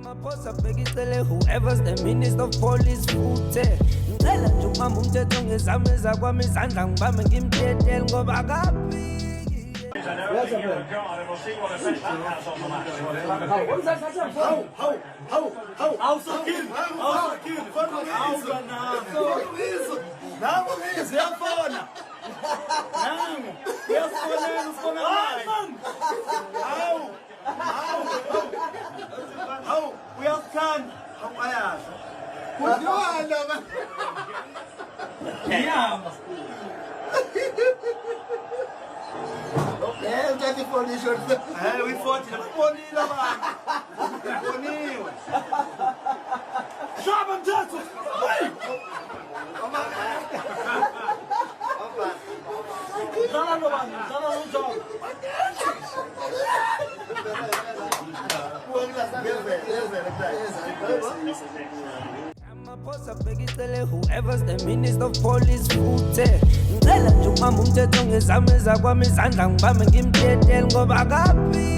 Amaphosa bhekisele whoever's the minister of police futhe. Ngicela nje umama umthetho ngezameza kwami izandla ngibambe ngimthethe ngoba kaphiki. Amaphosa bhekisele whoever's the minister of police futhe. Ngicela nje umama umthetho ngezameza kwami izandla ngibambe ngimthethe ngoba kaphiki.